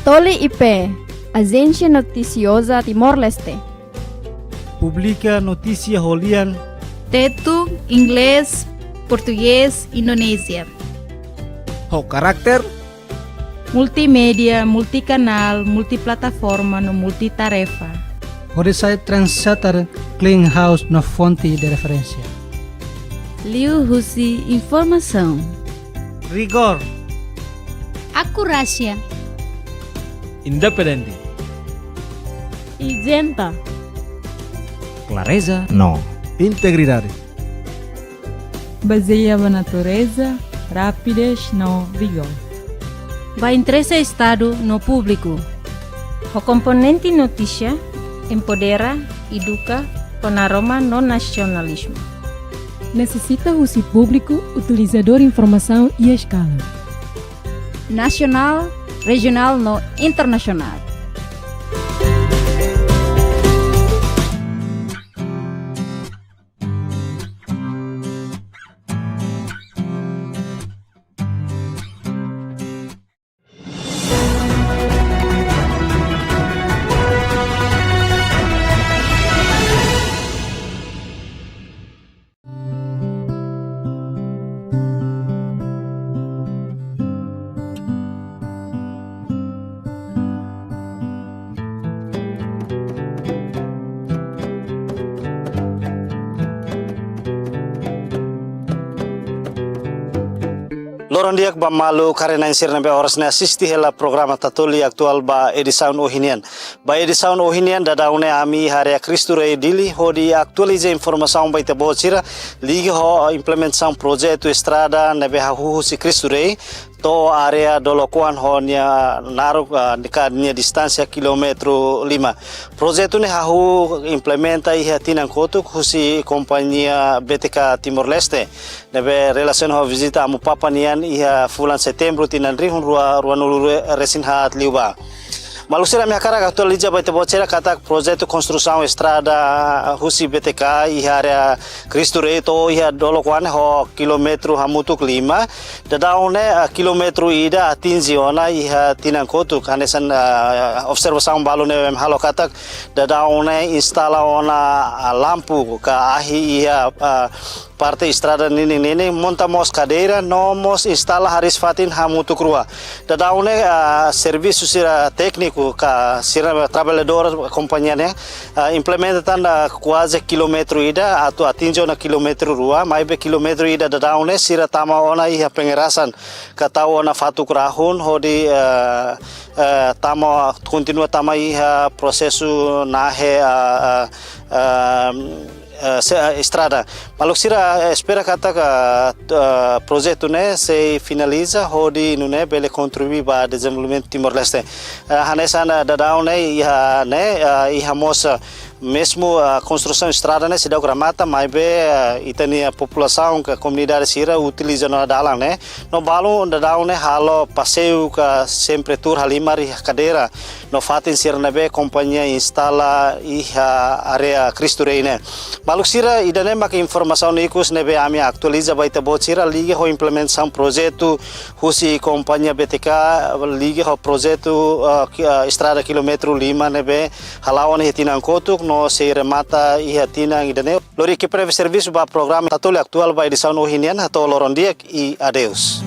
Toli IP, Agência Noticiosa Timor-Leste. Publica notícia Holian. Tetu, inglês, português, Indonésia. Ho karakter. Multimédia, multicanal, multiplataforma no multitarefa. Hode site transator clean house na fonte de referência. Liu Husi informação. Rigor. Acurácia. Independente. Isenta. Clareza. No. Integridade. Baseia na natureza, rapidez no rigor. Vai interesse Estado no público. O componente notícia empodera, educa, com aroma no nacionalismo. Necessita uso público, utilizador informação e escala. Nacional, regional no internacional. Loron diak ba malu karena insir nabe horas na assisti hela programa tatoli aktual ba edisaun ohinian. Ba edisaun ohinian da daune ami harea Kristu rei dili hodi aktualize informação ba ite bocira ligi ho implementação projeto estrada nabe hahu si Kristu rei to area dolokuan honya naruh nia distância kilometro 5. Projeto ni hahu implementa iha tinang kotuk husi kompanhia BTK Timor-Leste. Nebe relacion ho visita amu papanian iha bulan setembro tinan rihun rua nulu resin hat liuba. Malusira mi hakara atualiza baita bocera kata projeto construção estrada husi BTK iha area Kristu rei to iha dolokuan ho kilometro hamutuk 5 dadaune kilometro ida atinzi ona iha tinang kotuk hanesan observação balune halo kata dadaune instala ona lampu ka ahi iha parte estrada nini montamos cadeira nomos instala haris fatin hamutuk rua dadaune serviço sira técnico ka sira trabalhador companhianya implementan quase kilometro ida atau atinjo na kilometro rua mai be kilometro ida dadaune sira tama ona iha pengerasan katau ona fatuk rahun hodi tama continua tama iha prosesu nahe estrada. Maluk sira espera kata projeto ne se finaliza hodi nune bele contribuir ba desenvolvimento Timor-Leste. Hanesan dadau ne iha moça mesmo a construção estrada né cidade Gramata mas be itani a população que a comunidade sira utiliza no dalang né no balo dadau ne halo passeio ka sempre tur halimari cadeira no fatin sira be companhia instala iha area Kristu rei né maluk sira idane mak informação nikus nebe ami actualiza baita bocira liga ho implementação projeto husi companhia BTK liga ho projeto estrada kilometro 5 nebe halawan hitinang kotuk no se remata iha tinang idane lori que preve serviço ba programa tatoli aktual ba edição ohinian atau loron diak e adeus.